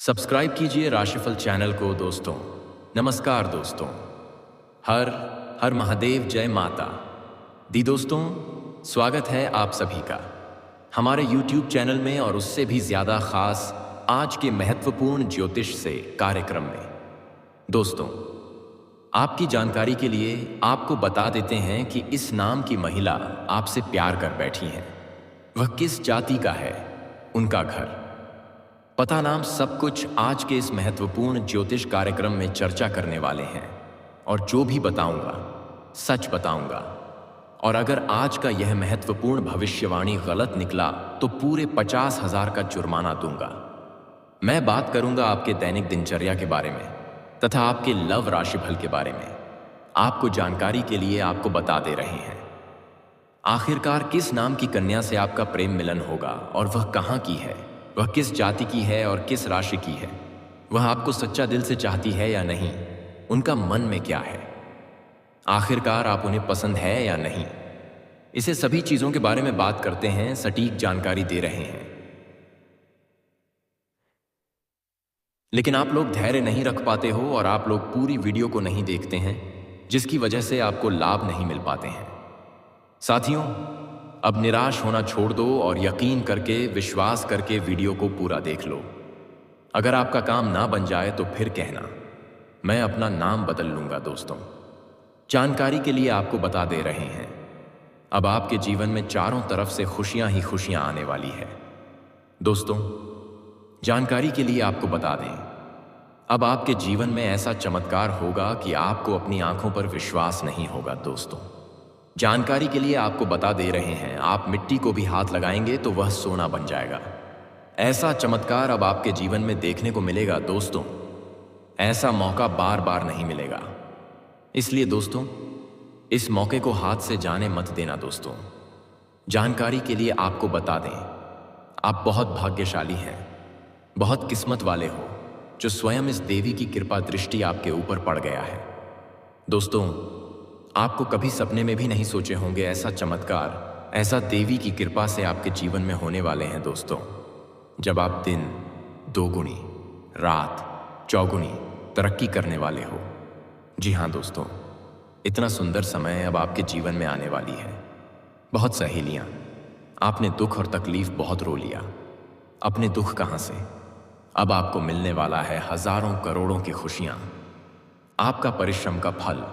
Subscribe कीजिए राशिफल channel को दोस्तों। नमस्कार दोस्तों, हर हर महादेव, जय माता दी। दोस्तों, स्वागत है आप सभी का हमारे YouTube चैनल में और उससे भी ज़्यादा खास आज के महत्वपूर्ण ज्योतिष से कार्यक्रम में। दोस्तों, आपकी जानकारी के लिए आपको बता देते हैं कि इस नाम की महिला आपसे प्यार कर बैठी हैं। वह किस जाति का है, उनका घर, पता, नाम, सब कुछ आज के इस महत्वपूर्ण ज्योतिष कार्यक्रम में चर्चा करने वाले हैं। और जो भी बताऊंगा सच बताऊंगा, और अगर आज का यह महत्वपूर्ण भविष्यवाणी गलत निकला तो पूरे 50,000 का जुर्माना दूंगा। मैं बात करूंगा आपके दैनिक दिनचर्या के बारे में तथा आपके लव राशिफल के बारे में। आपको जानकारी के लिए आपको बता दे रहे हैं आखिरकार किस नाम की कन्या से आपका प्रेम मिलन होगा, और वह कहाँ की है, वह किस जाति की है और किस राशि की है, वह आपको सच्चा दिल से चाहती है या नहीं, उनका मन में क्या है, आखिरकार आप उन्हें पसंद है या नहीं। इसे सभी चीजों के बारे में बात करते हैं, सटीक जानकारी दे रहे हैं। लेकिन आप लोग धैर्य नहीं रख पाते हो और आप लोग पूरी वीडियो को नहीं देखते हैं, जिसकी वजह से आपको लाभ नहीं मिल पाते हैं। साथियों, अब निराश होना छोड़ दो और यकीन करके, विश्वास करके वीडियो को पूरा देख लो। अगर आपका काम ना बन जाए तो फिर कहना, मैं अपना नाम बदल लूंगा। दोस्तों, जानकारी के लिए आपको बता दे रहे हैं, अब आपके जीवन में चारों तरफ से खुशियां ही खुशियां आने वाली है। दोस्तों, जानकारी के लिए आपको बता दें, अब आपके जीवन में ऐसा चमत्कार होगा कि आपको अपनी आंखों पर विश्वास नहीं होगा। दोस्तों, जानकारी के लिए आपको बता दे रहे हैं, आप मिट्टी को भी हाथ लगाएंगे तो वह सोना बन जाएगा। ऐसा चमत्कार अब आपके जीवन में देखने को मिलेगा। दोस्तों, ऐसा मौका बार बार नहीं मिलेगा, इसलिए दोस्तों इस मौके को हाथ से जाने मत देना। दोस्तों, जानकारी के लिए आपको बता दें, आप बहुत भाग्यशाली हैं, बहुत किस्मत वाले हो जो स्वयं इस देवी की कृपा दृष्टि आपके ऊपर पड़ गया है। दोस्तों, आपको कभी सपने में भी नहीं सोचे होंगे ऐसा चमत्कार, ऐसा देवी की कृपा से आपके जीवन में होने वाले हैं। दोस्तों, जब आप दिन दोगुनी, रात चौगुनी तरक्की करने वाले हो। जी हाँ दोस्तों, इतना सुंदर समय अब आपके जीवन में आने वाली है। बहुत सहेलियां, आपने दुख और तकलीफ बहुत रो लिया। अपने दुख कहाँ से, अब आपको मिलने वाला है हजारों करोड़ों की खुशियां। आपका परिश्रम का फल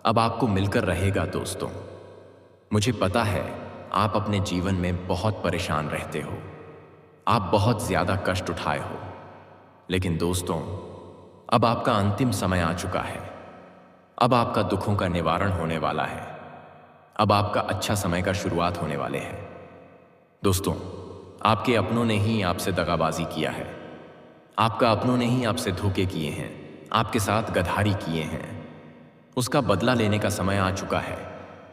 अब आपको मिलकर रहेगा। दोस्तों, मुझे पता है आप अपने जीवन में बहुत परेशान रहते हो, आप बहुत ज्यादा कष्ट उठाए हो, लेकिन दोस्तों अब आपका अंतिम समय आ चुका है। अब आपका दुखों का निवारण होने वाला है, अब आपका अच्छा समय का शुरुआत होने वाले हैं। दोस्तों, आपके अपनों ने ही आपसे दगाबाजी किया है, आपका अपनों ने ही आपसे धोखे किए हैं, आपके साथ गद्दारी किए हैं। उसका बदला लेने का समय आ चुका है।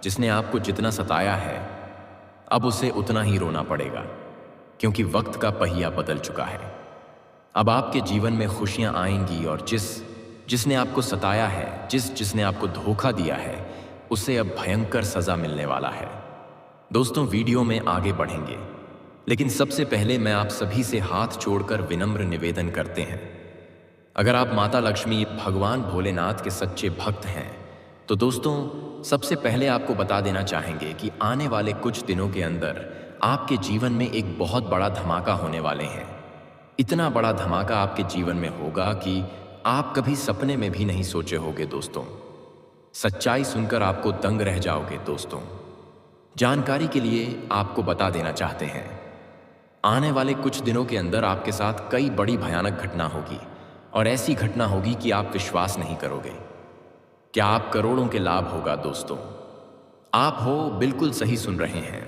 जिसने आपको जितना सताया है अब उसे उतना ही रोना पड़ेगा, क्योंकि वक्त का पहिया बदल चुका है। अब आपके जीवन में खुशियां आएंगी और जिसने आपको सताया है, जिसने आपको धोखा दिया है, उसे अब भयंकर सजा मिलने वाला है। दोस्तों, वीडियो में आगे बढ़ेंगे, लेकिन सबसे पहले मैं आप सभी से हाथ जोड़कर विनम्र निवेदन करते हैं, अगर आप माता लक्ष्मी, भगवान भोलेनाथ के सच्चे भक्त हैं तो दोस्तों सबसे पहले आपको बता देना चाहेंगे कि आने वाले कुछ दिनों के अंदर आपके जीवन में एक बहुत बड़ा धमाका होने वाले हैं। इतना बड़ा धमाका आपके जीवन में होगा कि आप कभी सपने में भी नहीं सोचे होंगे। दोस्तों, सच्चाई सुनकर आपको दंग रह जाओगे। दोस्तों, जानकारी के लिए आपको बता देना चाहते हैं, आने वाले कुछ दिनों के अंदर आपके साथ कई बड़ी भयानक घटना होगी, और ऐसी घटना होगी कि आप विश्वास नहीं करोगे। क्या आप करोड़ों के लाभ होगा। दोस्तों, आप हो बिल्कुल सही सुन रहे हैं,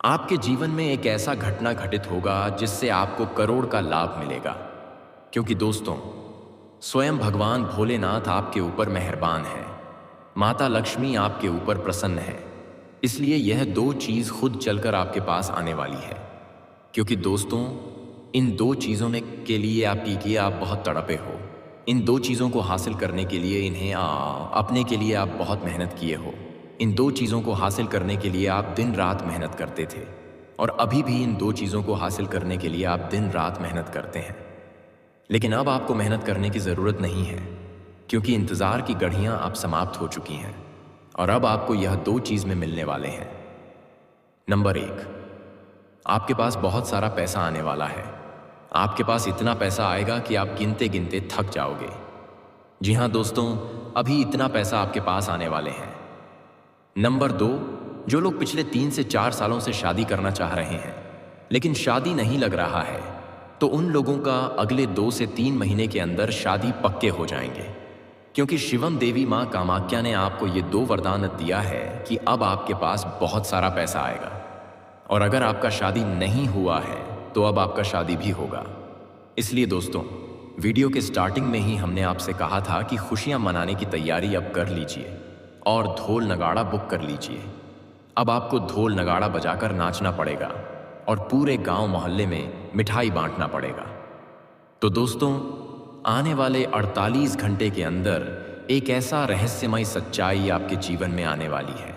आपके जीवन में एक ऐसा घटना घटित होगा जिससे आपको करोड़ का लाभ मिलेगा, क्योंकि दोस्तों स्वयं भगवान भोलेनाथ आपके ऊपर मेहरबान है, माता लक्ष्मी आपके ऊपर प्रसन्न है। इसलिए यह दो चीज खुद चलकर आपके पास आने वाली है, क्योंकि दोस्तों इन दो चीज़ों में के लिए आप बहुत तड़पे हो। इन दो चीज़ों को हासिल करने के लिए, इन्हें अपने के लिए आप बहुत मेहनत किए हो। इन दो चीज़ों को हासिल करने के लिए आप दिन रात मेहनत करते थे, और अभी भी इन दो चीज़ों को हासिल करने के लिए आप दिन रात मेहनत करते हैं। लेकिन अब आपको मेहनत करने की ज़रूरत नहीं है, क्योंकि इंतज़ार की घड़ियाँ अब समाप्त हो चुकी हैं और अब आपको यह दो चीज़ में मिलने वाले हैं। नंबर एक, आपके पास बहुत सारा पैसा आने वाला है। आपके पास इतना पैसा आएगा कि आप गिनते गिनते थक जाओगे। जी हाँ दोस्तों, अभी इतना पैसा आपके पास आने वाले हैं। नंबर दो, जो लोग पिछले 3 से 4 सालों से शादी करना चाह रहे हैं लेकिन शादी नहीं लग रहा है, तो उन लोगों का अगले 2 से 3 महीने के अंदर शादी पक्के हो जाएंगे, क्योंकि शिवम देवी माँ कामाख्या ने आपको ये 2 वरदान दिया है कि अब आपके पास बहुत सारा पैसा आएगा। और अगर आपका शादी नहीं हुआ है तो अब आपका शादी भी होगा। इसलिए दोस्तों, वीडियो के स्टार्टिंग में ही हमने आपसे कहा था कि खुशियां मनाने की तैयारी अब कर लीजिए और ढोल नगाड़ा बुक कर लीजिए। अब आपको ढोल नगाड़ा बजाकर नाचना पड़ेगा और पूरे गांव मोहल्ले में मिठाई बांटना पड़ेगा। तो दोस्तों, आने वाले 48 घंटे के अंदर एक ऐसा रहस्यमय सच्चाई आपके जीवन में आने वाली है।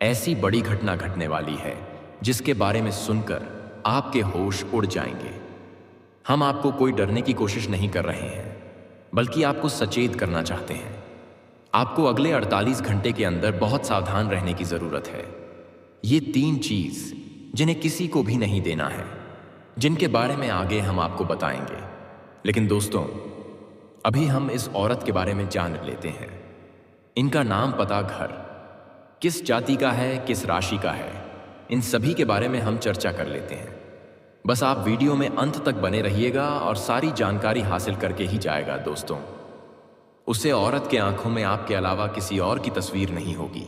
ऐसी बड़ी घटना घटने वाली है जिसके बारे में सुनकर आपके होश उड़ जाएंगे। हम आपको कोई डरने की कोशिश नहीं कर रहे हैं, बल्कि आपको सचेत करना चाहते हैं। आपको अगले 48 घंटे के अंदर बहुत सावधान रहने की जरूरत है। ये 3 चीज जिन्हें किसी को भी नहीं देना है, जिनके बारे में आगे हम आपको बताएंगे। लेकिन दोस्तों, अभी हम इस औरत के बारे में जान लेते हैं। इनका नाम, पता, घर, किस जाति का है, किस राशि का है, इन सभी के बारे में हम चर्चा कर लेते हैं। बस आप वीडियो में अंत तक बने रहिएगा और सारी जानकारी हासिल करके ही जाएगा दोस्तों। उससे औरत के आंखों में आपके अलावा किसी और की तस्वीर नहीं होगी।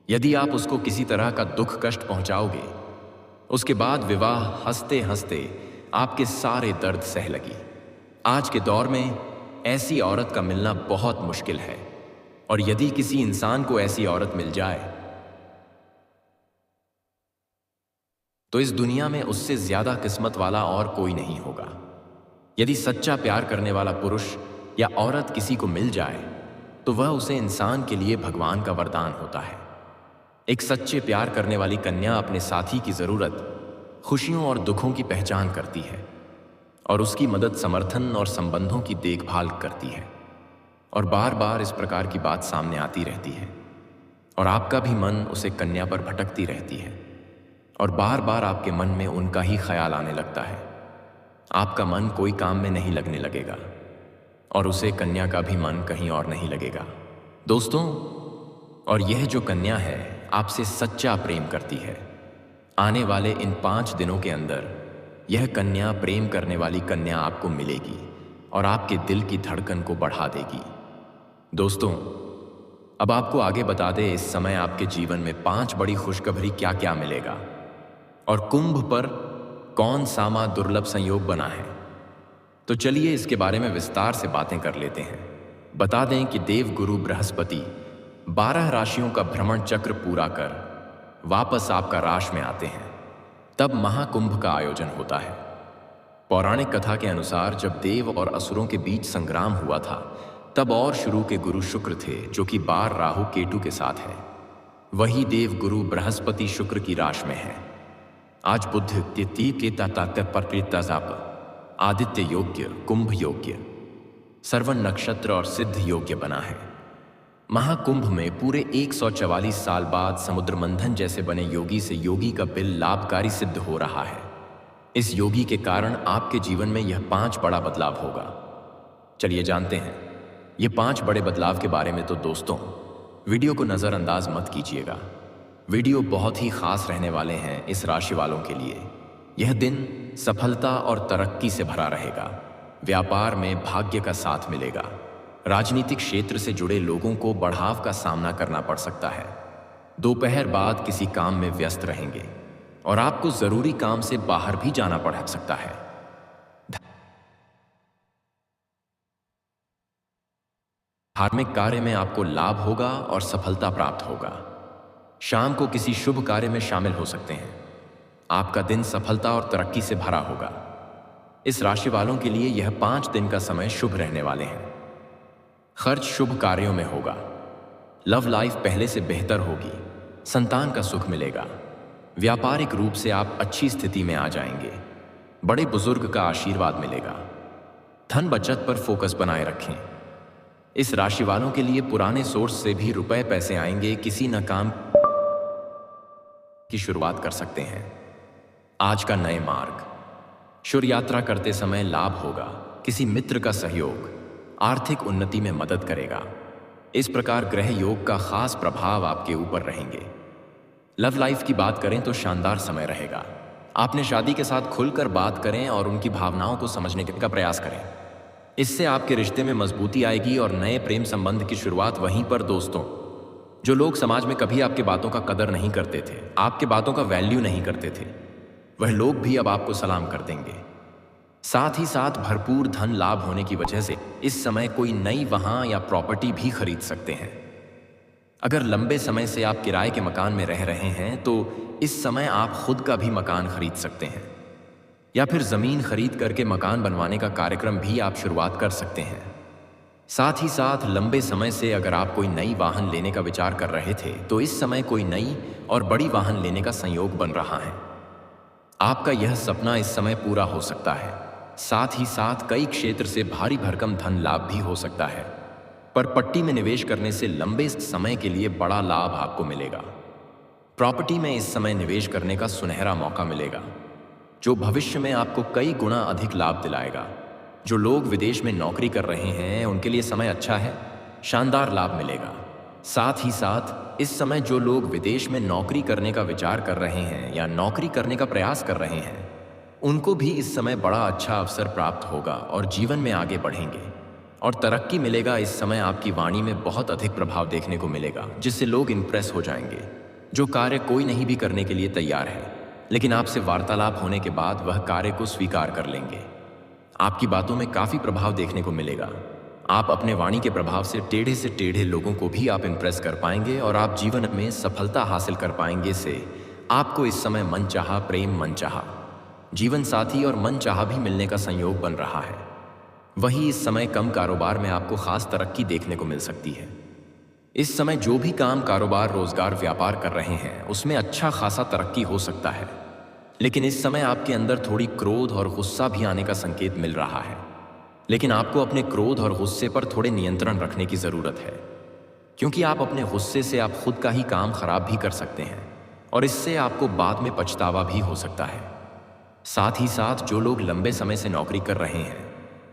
यदि आप उसको किसी तरह का दुख कष्ट पहुंचाओगे, उसके बाद विवाह हंसते हंसते आपके सारे दर्द सह लगी। आज के दौर में ऐसी औरत का मिलना बहुत मुश्किल है, और यदि किसी इंसान को ऐसी औरत मिल जाए तो इस दुनिया में उससे ज्यादा किस्मत वाला और कोई नहीं होगा। यदि सच्चा प्यार करने वाला पुरुष या औरत किसी को मिल जाए तो वह उसे इंसान के लिए भगवान का वरदान होता है। एक सच्चे प्यार करने वाली कन्या अपने साथी की जरूरत, खुशियों और दुखों की पहचान करती है और उसकी मदद, समर्थन और संबंधों की देखभाल करती है। और बार बार इस प्रकार की बात सामने आती रहती है और आपका भी मन उसे कन्या पर भटकती रहती है और बार बार आपके मन में उनका ही ख्याल आने लगता है। आपका मन कोई काम में नहीं लगने लगेगा और उसे कन्या का भी मन कहीं और नहीं लगेगा दोस्तों। और यह जो कन्या है आपसे सच्चा प्रेम करती है। आने वाले इन 5 दिनों के अंदर यह कन्या, प्रेम करने वाली कन्या आपको मिलेगी और आपके दिल की धड़कन को बढ़ा देगी। दोस्तों, अब आपको आगे बता दे, इस समय आपके जीवन में 5 बड़ी खुशखबरी क्या क्या मिलेगा और कुंभ पर कौन सामा दुर्लभ संयोग बना है। तो चलिए इसके बारे में विस्तार से बातें कर लेते हैं। बता दें कि देव गुरु बृहस्पति 12 राशियों का भ्रमण चक्र पूरा कर वापस आपका राशि में आते हैं, तब महाकुंभ का आयोजन होता है। पौराणिक कथा के अनुसार जब देव और असुरों के बीच संग्राम हुआ था, तब और शुरू के गुरु शुक्र थे, जो कि 12 राहु केतु के साथ है। वही देव गुरु बृहस्पति शुक्र की राशि में है। आज बुध तिथि के तात्या पर जाप आदित्य योग्य, कुंभ योग्य, श्रवण नक्षत्र और सिद्ध योग्य बना है। महाकुंभ में पूरे 144 साल बाद समुद्र मंथन जैसे बने योगी से योगी का बिल लाभकारी सिद्ध हो रहा है। इस योगी के कारण आपके जीवन में यह 5 बड़ा बदलाव होगा। चलिए जानते हैं ये 5 बड़े बदलाव के बारे में। तो दोस्तों, वीडियो को नज़रअंदाज मत कीजिएगा। वीडियो बहुत ही खास रहने वाले हैं इस राशि वालों के लिए। यह दिन सफलता और तरक्की से भरा रहेगा। व्यापार में भाग्य का साथ मिलेगा। राजनीतिक क्षेत्र से जुड़े लोगों को बढ़ाव का सामना करना पड़ सकता है। दोपहर बाद किसी काम में व्यस्त रहेंगे और आपको जरूरी काम से बाहर भी जाना पड़ सकता है। धार्मिक कार्य में आपको लाभ होगा और सफलता प्राप्त होगा। शाम को किसी शुभ कार्य में शामिल हो सकते हैं। आपका दिन सफलता और तरक्की से भरा होगा। इस राशि वालों के लिए यह 5 दिन का समय शुभ रहने वाले हैं। खर्च शुभ कार्यों में होगा। लव लाइफ पहले से बेहतर होगी। संतान का सुख मिलेगा। व्यापारिक रूप से आप अच्छी स्थिति में आ जाएंगे। बड़े बुजुर्ग का आशीर्वाद मिलेगा। धन बचत पर फोकस बनाए रखें। इस राशि वालों के लिए पुराने सोर्स से भी रुपए पैसे आएंगे, किसी न काम की शुरुआत कर सकते हैं। आज का नए मार्ग, शुभ यात्रा करते समय लाभ होगा, किसी मित्र का सहयोग आर्थिक उन्नति में मदद करेगा। इस प्रकार ग्रह योग का खास प्रभाव आपके ऊपर रहेंगे। लव लाइफ की बात करें तो शानदार समय रहेगा। आपने शादी के साथ खुलकर बात करें और उनकी भावनाओं को समझने का प्रयास करें। इससे आपके रिश्ते में मजबूती आएगी और नए प्रेम संबंध की शुरुआत वहीं पर। दोस्तों, जो लोग समाज में कभी आपके बातों का कदर नहीं करते थे, आपके बातों का वैल्यू नहीं करते थे, वह लोग भी अब आपको सलाम कर देंगे। साथ ही साथ भरपूर धन लाभ होने की वजह से इस समय कोई नई वाहन या प्रॉपर्टी भी खरीद सकते हैं। अगर लंबे समय से आप किराए के मकान में रह रहे हैं तो इस समय आप खुद का भी मकान खरीद सकते हैं, या फिर जमीन खरीद करके मकान बनवाने का कार्यक्रम भी आप शुरुआत कर सकते हैं। साथ ही साथ लंबे समय से अगर आप कोई नई वाहन लेने का विचार कर रहे थे तो इस समय कोई नई और बड़ी वाहन लेने का संयोग बन रहा है। आपका यह सपना इस समय पूरा हो सकता है। साथ ही साथ कई क्षेत्र से भारी भरकम धन लाभ भी हो सकता है, पर पट्टी में निवेश करने से लंबे समय के लिए बड़ा लाभ आपको मिलेगा। प्रॉपर्टी में इस समय निवेश करने का सुनहरा मौका मिलेगा, जो भविष्य में आपको कई गुना अधिक लाभ दिलाएगा। जो लोग विदेश में नौकरी कर रहे हैं उनके लिए समय अच्छा है, शानदार लाभ मिलेगा। साथ ही साथ इस समय जो लोग विदेश में नौकरी करने का विचार कर रहे हैं या नौकरी करने का प्रयास कर रहे हैं, उनको भी इस समय बड़ा अच्छा अवसर प्राप्त होगा और जीवन में आगे बढ़ेंगे और तरक्की मिलेगा। इस समय आपकी वाणी में बहुत अधिक प्रभाव देखने को मिलेगा, जिससे लोग इंप्रेस हो जाएंगे। जो कार्य कोई नहीं भी करने के लिए तैयार है, लेकिन आपसे वार्तालाप होने के बाद वह कार्य को स्वीकार कर लेंगे। आपकी बातों में काफ़ी प्रभाव देखने को मिलेगा। आप अपने वाणी के प्रभाव से टेढ़े लोगों को भी आप इंप्रेस कर पाएंगे और आप जीवन में सफलता हासिल कर पाएंगे। से आपको इस समय मनचाहा प्रेम, मनचाहा जीवन साथी और मनचाहा भी मिलने का संयोग बन रहा है। वही इस समय कम कारोबार में आपको खास तरक्की देखने को मिल सकती है। इस समय जो भी काम, कारोबार, रोजगार, व्यापार कर रहे हैं उसमें अच्छा खासा तरक्की हो सकता है, लेकिन इस समय आपके अंदर थोड़ी क्रोध और गुस्सा भी आने का संकेत मिल रहा है। लेकिन आपको अपने क्रोध और गुस्से पर थोड़े नियंत्रण रखने की ज़रूरत है, क्योंकि आप अपने गुस्से से आप खुद का ही काम खराब भी कर सकते हैं और इससे आपको बाद में पछतावा भी हो सकता है। साथ ही साथ जो लोग लंबे समय से नौकरी कर रहे हैं,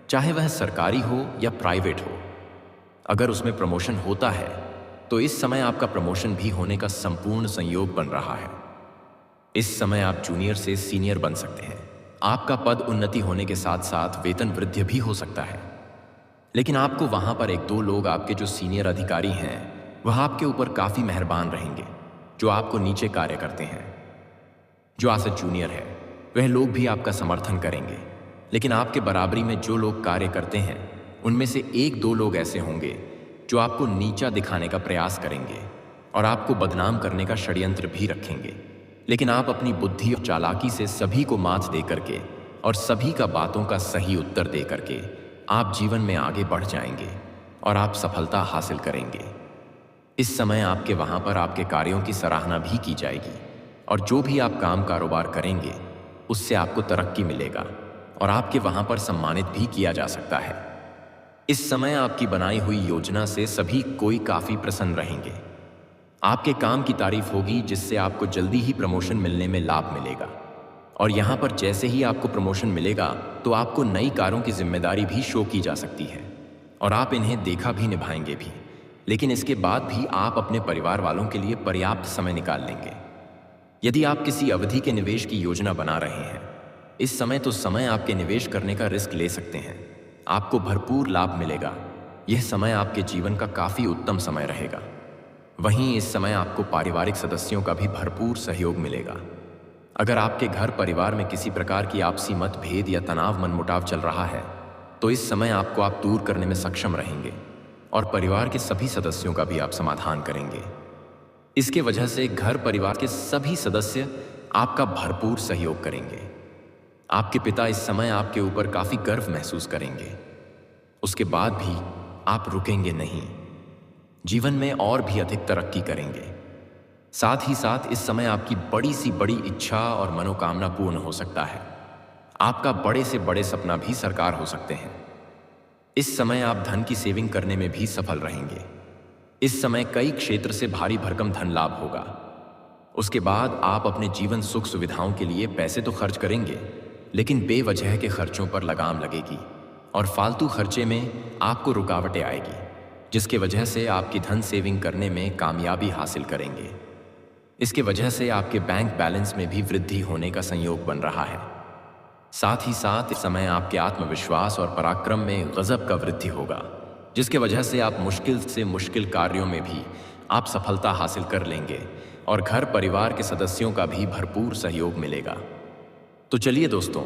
चाहे वह सरकारी हो या प्राइवेट हो, अगर उसमें प्रमोशन होता है तो इस समय आपका प्रमोशन भी होने का संपूर्ण संयोग बन रहा है। इस समय आप जूनियर से सीनियर बन सकते हैं। आपका पद उन्नति होने के साथ साथ वेतन वृद्धि भी हो सकता है, लेकिन आपको वहां पर एक दो लोग, आपके जो सीनियर अधिकारी हैं, वह आपके ऊपर काफ़ी मेहरबान रहेंगे। जो आपको नीचे कार्य करते हैं, जो आपसे जूनियर है, वह लोग भी आपका समर्थन करेंगे। लेकिन आपके बराबरी में जो लोग कार्य करते हैं, उनमें से एक दो लोग ऐसे होंगे जो आपको नीचा दिखाने का प्रयास करेंगे और आपको बदनाम करने का षड्यंत्र भी रखेंगे। लेकिन आप अपनी बुद्धि और चालाकी से सभी को मात दे करके और सभी का बातों का सही उत्तर दे करके आप जीवन में आगे बढ़ जाएंगे और आप सफलता हासिल करेंगे। इस समय आपके वहाँ पर आपके कार्यों की सराहना भी की जाएगी और जो भी आप काम कारोबार करेंगे उससे आपको तरक्की मिलेगा और आपके वहाँ पर सम्मानित भी किया जा सकता है। इस समय आपकी बनाई हुई योजना से सभी कोई काफ़ी प्रसन्न रहेंगे। आपके काम की तारीफ होगी, जिससे आपको जल्दी ही प्रमोशन मिलने में लाभ मिलेगा। और यहाँ पर जैसे ही आपको प्रमोशन मिलेगा तो आपको नई कारों की जिम्मेदारी भी शो की जा सकती है और आप इन्हें देखा भी निभाएंगे भी। लेकिन इसके बाद भी आप अपने परिवार वालों के लिए पर्याप्त समय निकाल लेंगे। यदि आप किसी अवधि के निवेश की योजना बना रहे हैं इस समय, तो समय आपके निवेश करने का रिस्क ले सकते हैं। आपको भरपूर लाभ मिलेगा। यह समय आपके जीवन का काफ़ी उत्तम समय रहेगा। वहीं इस समय आपको पारिवारिक सदस्यों का भी भरपूर सहयोग मिलेगा। अगर आपके घर परिवार में किसी प्रकार की आपसी मतभेद या तनाव, मनमुटाव चल रहा है तो इस समय आपको आप दूर करने में सक्षम रहेंगे और परिवार के सभी सदस्यों का भी आप समाधान करेंगे। इसके वजह से घर परिवार के सभी सदस्य आपका भरपूर सहयोग करेंगे। आपके पिता इस समय आपके ऊपर काफ़ी गर्व महसूस करेंगे। उसके बाद भी आप रुकेंगे नहीं, जीवन में और भी अधिक तरक्की करेंगे। साथ ही साथ इस समय आपकी बड़ी सी बड़ी इच्छा और मनोकामना पूर्ण हो सकता है। आपका बड़े से बड़े सपना भी साकार हो सकते हैं। इस समय आप धन की सेविंग करने में भी सफल रहेंगे। इस समय कई क्षेत्र से भारी भरकम धन लाभ होगा। उसके बाद आप अपने जीवन सुख सुविधाओं के लिए पैसे तो खर्च करेंगे, लेकिन बेवजह के खर्चों पर लगाम लगेगी और फालतू खर्चे में आपको रुकावटें आएगी, जिसके वजह से आपकी धन सेविंग करने में कामयाबी हासिल करेंगे। इसके वजह से आपके बैंक बैलेंस में भी वृद्धि होने का संयोग बन रहा है। साथ ही साथ इस समय आपके आत्मविश्वास और पराक्रम में गजब का वृद्धि होगा, जिसके वजह से आप मुश्किल से मुश्किल कार्यों में भी आप सफलता हासिल कर लेंगे और घर परिवार के सदस्यों का भी भरपूर सहयोग मिलेगा। तो चलिए दोस्तों,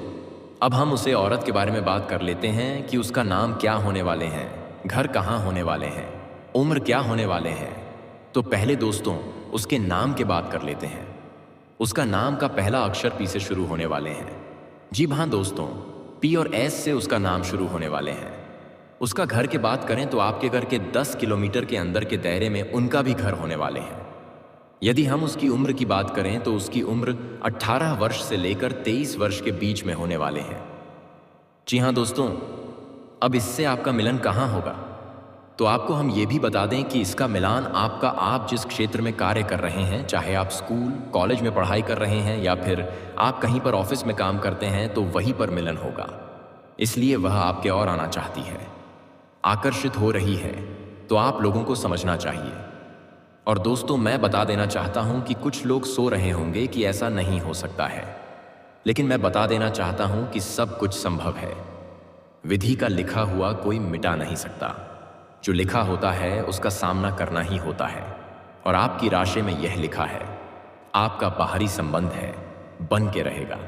अब हम उसे औरत के बारे में बात कर लेते हैं कि उसका नाम क्या होने वाले हैं, घर कहाँ होने वाले हैं, उम्र क्या होने वाले हैं। तो पहले दोस्तों उसके नाम की बात कर लेते हैं। उसका नाम का पहला अक्षर पी से शुरू होने वाले हैं। जी हाँ दोस्तों, पी और एस से उसका नाम शुरू होने वाले हैं। उसका घर की बात करें तो आपके घर के 10 किलोमीटर के अंदर के दायरे में उनका भी घर होने वाले हैं। यदि हम उसकी उम्र की बात करें तो उसकी उम्र 18 वर्ष से लेकर 23 वर्ष के बीच में होने वाले हैं। जी हाँ दोस्तों, अब इससे आपका मिलन कहाँ होगा? तो आपको हम ये भी बता दें कि इसका मिलान आप जिस क्षेत्र में कार्य कर रहे हैं, चाहे आप स्कूल कॉलेज में पढ़ाई कर रहे हैं या फिर आप कहीं पर ऑफिस में काम करते हैं, तो वहीं पर मिलन होगा। इसलिए वह आपके और आना चाहती है, आकर्षित हो रही है, तो आप लोगों को समझना चाहिए। और दोस्तों मैं बता देना चाहता हूं कि कुछ लोग सो रहे होंगे कि ऐसा नहीं हो सकता है, लेकिन मैं बता देना चाहता हूं कि सब कुछ संभव है। विधि का लिखा हुआ कोई मिटा नहीं सकता। जो लिखा होता है उसका सामना करना ही होता है। और आपकी राशि में यह लिखा है, आपका बाहरी संबंध है, बन के रहेगा।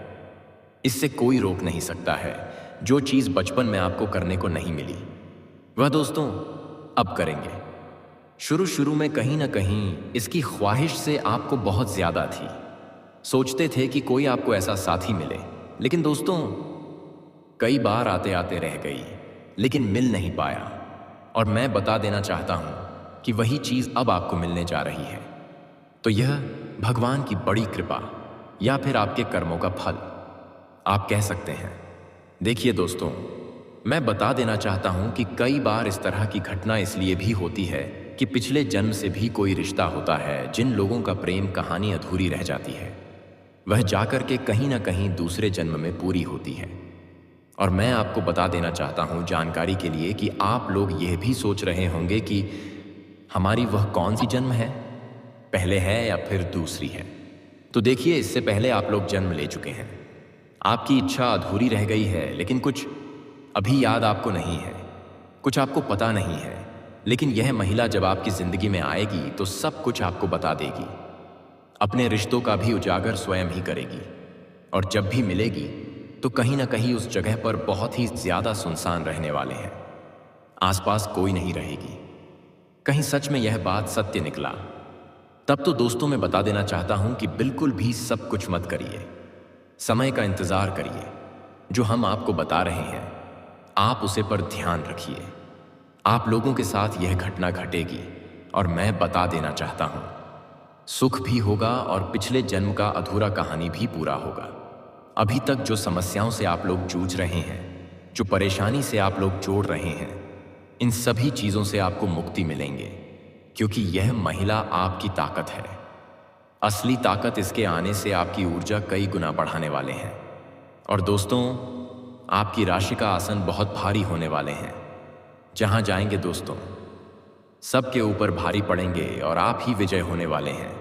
इससे कोई रोक नहीं सकता है। जो चीज़ बचपन में आपको करने को नहीं मिली, वह दोस्तों अब करेंगे। शुरू में कहीं ना कहीं इसकी ख्वाहिश से आपको बहुत ज़्यादा थी। सोचते थे कि कोई आपको ऐसा साथी मिले, लेकिन दोस्तों कई बार आते आते रह गई, लेकिन मिल नहीं पाया। और मैं बता देना चाहता हूं कि वही चीज़ अब आपको मिलने जा रही है। तो यह भगवान की बड़ी कृपा या फिर आपके कर्मों का फल आप कह सकते हैं। देखिए दोस्तों, मैं बता देना चाहता हूं कि कई बार इस तरह की घटना इसलिए भी होती है कि पिछले जन्म से भी कोई रिश्ता होता है। जिन लोगों का प्रेम कहानी अधूरी रह जाती है, वह जाकर के कहीं ना कहीं दूसरे जन्म में पूरी होती है। और मैं आपको बता देना चाहता हूं जानकारी के लिए कि आप लोग यह भी सोच रहे होंगे कि हमारी वह कौन सी जन्म है, पहले है या फिर दूसरी है। तो देखिए, इससे पहले आप लोग जन्म ले चुके हैं। आपकी इच्छा अधूरी रह गई है, लेकिन कुछ अभी याद आपको नहीं है, कुछ आपको पता नहीं है। लेकिन यह महिला जब आपकी जिंदगी में आएगी तो सब कुछ आपको बता देगी। अपने रिश्तों का भी उजागर स्वयं ही करेगी। और जब भी मिलेगी तो कहीं ना कहीं उस जगह पर बहुत ही ज्यादा सुनसान रहने वाले हैं। आसपास कोई नहीं रहेगी। कहीं सच में यह बात सत्य निकला, तब तो दोस्तों मैं बता देना चाहता हूं कि बिल्कुल भी सब कुछ मत करिए। समय का इंतजार करिए। जो हम आपको बता रहे हैं, आप उसे पर ध्यान रखिए। आप लोगों के साथ यह घटना घटेगी और मैं बता देना चाहता हूं, सुख भी होगा और पिछले जन्म का अधूरा कहानी भी पूरा होगा। अभी तक जो समस्याओं से आप लोग जूझ रहे हैं, जो परेशानी से आप लोग जोड़ रहे हैं, इन सभी चीज़ों से आपको मुक्ति मिलेंगे, क्योंकि यह महिला आपकी ताकत है। असली ताकत इसके आने से आपकी ऊर्जा कई गुना बढ़ाने वाले हैं। और दोस्तों, आपकी राशि का आसन बहुत भारी होने वाले हैं। जहां जाएंगे दोस्तों, सबके ऊपर भारी पड़ेंगे और आप ही विजय होने वाले हैं।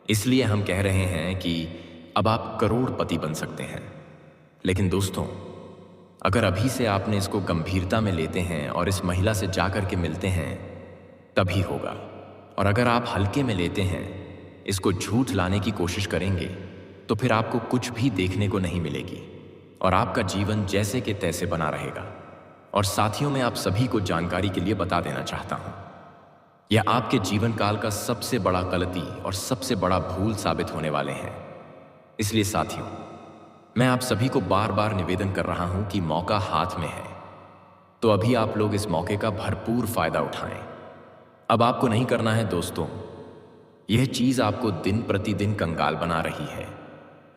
इसलिए हम कह रहे हैं कि अब आप करोड़पति बन सकते हैं। लेकिन दोस्तों, अगर अभी से आपने इसको गंभीरता में लेते हैं और इस महिला से जाकर के मिलते हैं, तभी होगा। और अगर आप हल्के में लेते हैं, इसको झूठ लाने की कोशिश करेंगे, तो फिर आपको कुछ भी देखने को नहीं मिलेगी और आपका जीवन जैसे के तैसे बना रहेगा। और साथियों, मैं आप सभी को जानकारी के लिए बता देना चाहता हूं, यह आपके जीवन काल का सबसे बड़ा गलती और सबसे बड़ा भूल साबित होने वाले हैं। इसलिए साथियों, मैं आप सभी को बार बार निवेदन कर रहा हूं कि मौका हाथ में है, तो अभी आप लोग इस मौके का भरपूर फायदा उठाएं। अब आपको नहीं करना है दोस्तों, यह चीज आपको दिन प्रतिदिन कंगाल बना रही है,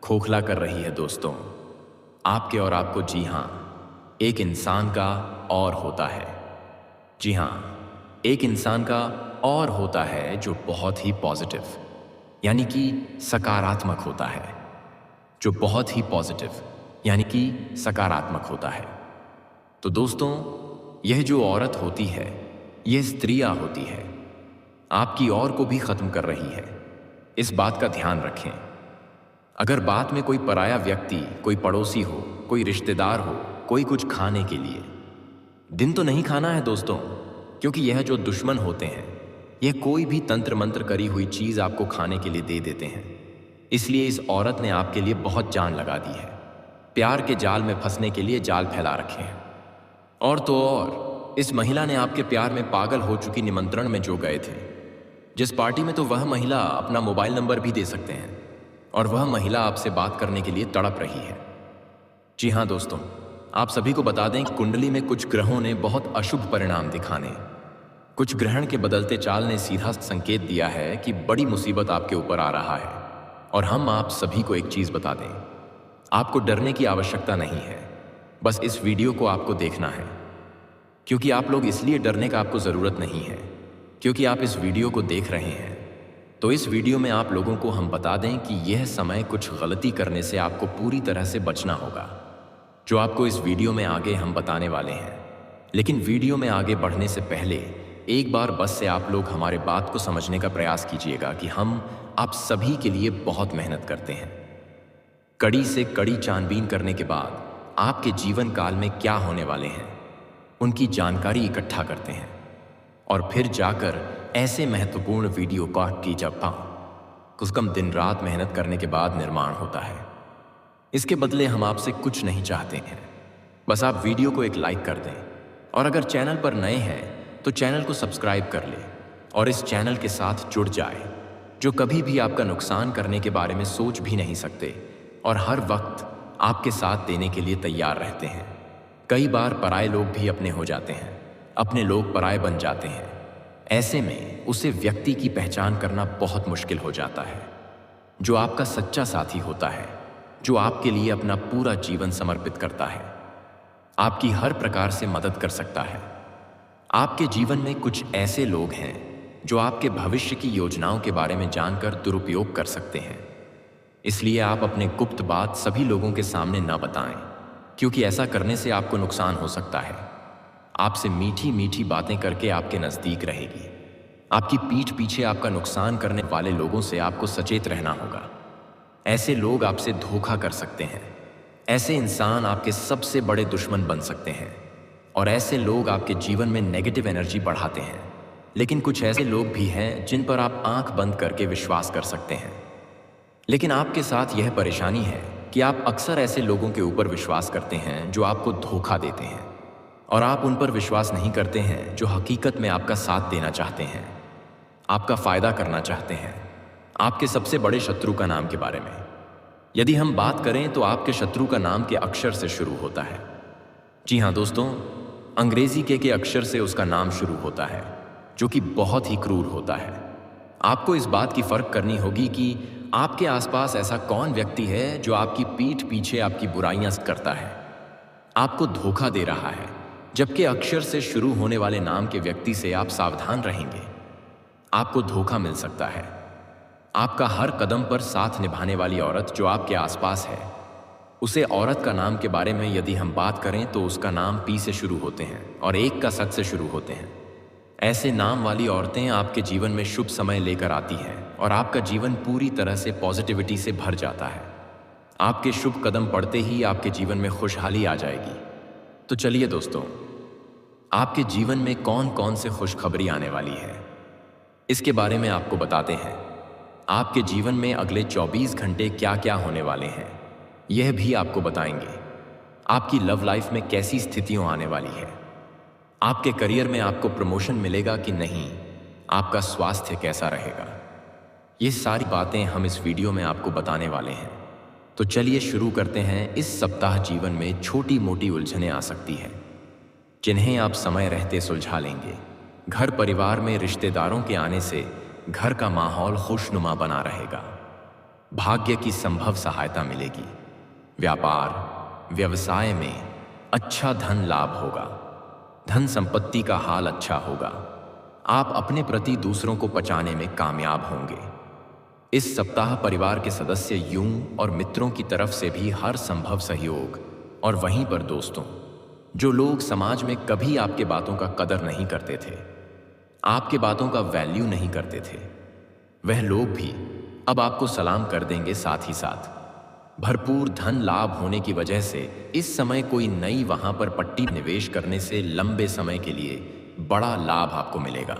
खोखला कर रही है दोस्तों, आपके और आपको। जी हां, एक इंसान का और होता है। जी हाँ, एक इंसान का और होता है जो बहुत ही पॉजिटिव, यानी कि सकारात्मक होता है। जो बहुत ही पॉजिटिव यानी कि सकारात्मक होता है। तो दोस्तों, यह जो औरत होती है, यह स्त्रियां होती है, आपकी और को भी खत्म कर रही है। इस बात का ध्यान रखें। अगर बात में कोई पराया व्यक्ति, कोई पड़ोसी हो, कोई रिश्तेदार हो, कोई कुछ खाने के लिए, दिन तो नहीं खाना है दोस्तों, क्योंकि यह जो दुश्मन होते हैं, यह कोई भी तंत्र मंत्र करी हुई चीज आपको खाने के लिए दे देते हैं। इसलिए इस औरत ने आपके लिए बहुत जान लगा दी है। प्यार के जाल में फंसने के लिए जाल फैला रखे हैं। और तो और, इस महिला ने आपके प्यार में पागल हो चुकी निमंत्रण में जो गए थे, जिस पार्टी में तो वह महिला अपना मोबाइल नंबर भी दे सकते हैं, और वह महिला आपसे बात करने के लिए तड़प रही है। जी हाँ दोस्तों, आप सभी को बता दें कि कुंडली में कुछ ग्रहों ने बहुत अशुभ परिणाम दिखाने, कुछ ग्रहण के बदलते चाल ने सीधा संकेत दिया है कि बड़ी मुसीबत आपके ऊपर आ रहा है। और हम आप सभी को एक चीज बता दें, आपको डरने की आवश्यकता नहीं है। बस इस वीडियो को आपको देखना है, क्योंकि आप लोग इसलिए डरने का आपको जरूरत नहीं है, क्योंकि आप इस वीडियो को देख रहे हैं। तो इस वीडियो में आप लोगों को हम बता दें कि यह समय कुछ गलती करने से आपको पूरी तरह से बचना होगा, जो आपको इस वीडियो में आगे हम बताने वाले हैं। लेकिन वीडियो में आगे बढ़ने से पहले एक बार बस से आप लोग हमारे बात को समझने का प्रयास कीजिएगा कि हम आप सभी के लिए बहुत मेहनत करते हैं। कड़ी से कड़ी छानबीन करने के बाद आपके जीवन काल में क्या होने वाले हैं, उनकी जानकारी इकट्ठा करते हैं, और फिर जाकर ऐसे महत्वपूर्ण वीडियो काट की जब कुछ कम दिन रात मेहनत करने के बाद निर्माण होता है। इसके बदले हम आपसे कुछ नहीं चाहते हैं, बस आप वीडियो को एक लाइक कर दें, और अगर चैनल पर नए हैं तो चैनल को सब्सक्राइब कर ले और इस चैनल के साथ जुड़ जाए, जो कभी भी आपका नुकसान करने के बारे में सोच भी नहीं सकते और हर वक्त आपके साथ देने के लिए तैयार रहते हैं। कई बार पराये लोग भी अपने हो जाते हैं, अपने लोग पराये बन जाते हैं। ऐसे में उसे व्यक्ति की पहचान करना बहुत मुश्किल हो जाता है। जो आपका सच्चा साथी होता है, जो आपके लिए अपना पूरा जीवन समर्पित करता है, आपकी हर प्रकार से मदद कर सकता है। आपके जीवन में कुछ ऐसे लोग हैं जो आपके भविष्य की योजनाओं के बारे में जानकर दुरुपयोग कर सकते हैं। इसलिए आप अपने गुप्त बात सभी लोगों के सामने न बताएं, क्योंकि ऐसा करने से आपको नुकसान हो सकता है। आपसे मीठी मीठी बातें करके आपके नजदीक रहेगी। आपकी पीठ पीछे आपका नुकसान करने वाले लोगों से आपको सचेत रहना होगा। ऐसे लोग आपसे धोखा कर सकते हैं। ऐसे इंसान आपके सबसे बड़े दुश्मन बन सकते हैं, और ऐसे लोग आपके जीवन में नेगेटिव एनर्जी बढ़ाते हैं। लेकिन कुछ ऐसे लोग भी हैं जिन पर आप आंख बंद करके विश्वास कर सकते हैं। लेकिन आपके साथ यह परेशानी है कि आप अक्सर ऐसे लोगों के ऊपर विश्वास करते हैं जो आपको धोखा देते हैं, और आप उन पर विश्वास नहीं करते हैं जो हकीकत में आपका साथ देना चाहते हैं, आपका फायदा करना चाहते हैं। आपके सबसे बड़े शत्रु का नाम के बारे में यदि हम बात करें तो आपके शत्रु का नाम के अक्षर से शुरू होता है। जी हाँ दोस्तों, अंग्रेजी के अक्षर से उसका नाम शुरू होता है, जो कि बहुत ही क्रूर होता है। आपको इस बात की फर्क करनी होगी कि आपके आसपास ऐसा कौन व्यक्ति है जो आपकी पीठ पीछे आपकी बुराइयां करता है, आपको धोखा दे रहा है। जबकि अक्षर से शुरू होने वाले नाम के व्यक्ति से आप सावधान रहेंगे, आपको धोखा मिल सकता है। आपका हर कदम पर साथ निभाने वाली औरत जो आपके आसपास है, उसे औरत का नाम के बारे में यदि हम बात करें तो उसका नाम पी से शुरू होते हैं और एक का सच से शुरू होते हैं। ऐसे नाम वाली औरतें आपके जीवन में शुभ समय लेकर आती हैं और आपका जीवन पूरी तरह से पॉजिटिविटी से भर जाता है। आपके शुभ कदम पड़ते ही आपके जीवन में खुशहाली आ जाएगी। तो चलिए दोस्तों, आपके जीवन में कौन कौन से खुशखबरी आने वाली है, इसके बारे में आपको बताते हैं। आपके जीवन में अगले 24 घंटे क्या क्या होने वाले हैं, यह भी आपको बताएंगे। आपकी लव लाइफ में कैसी स्थितियां आने वाली है, आपके करियर में आपको प्रमोशन मिलेगा कि नहीं, आपका स्वास्थ्य कैसा रहेगा, ये सारी बातें हम इस वीडियो में आपको बताने वाले हैं। तो चलिए शुरू करते हैं। इस सप्ताह जीवन में छोटी मोटी उलझनें आ सकती हैं, जिन्हें आप समय रहते सुलझा लेंगे। घर परिवार में रिश्तेदारों के आने से घर का माहौल खुशनुमा बना रहेगा। भाग्य की संभव सहायता मिलेगी। व्यापार व्यवसाय में अच्छा धन लाभ होगा, धन संपत्ति का हाल अच्छा होगा। आप अपने प्रति दूसरों को बचाने में कामयाब होंगे। इस सप्ताह परिवार के सदस्य यूं और मित्रों की तरफ से भी हर संभव सहयोग, और वहीं पर दोस्तों, जो लोग समाज में कभी आपके बातों का कदर नहीं करते थे, आपके बातों का वैल्यू नहीं करते थे, वह लोग भी अब आपको सलाम कर देंगे। साथ ही साथ भरपूर धन लाभ होने की वजह से इस समय कोई नई वहां पर पट्टी निवेश करने से लंबे समय के लिए बड़ा लाभ आपको मिलेगा।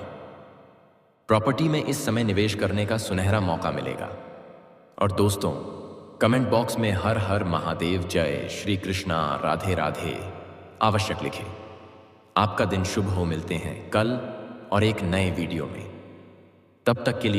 प्रॉपर्टी में इस समय निवेश करने का सुनहरा मौका मिलेगा। और दोस्तों, कमेंट बॉक्स में हर हर महादेव, जय श्री कृष्णा, राधे राधे आवश्यक लिखें। आपका दिन शुभ हो। मिलते हैं कल और एक नए वीडियो में। तब तक के लिए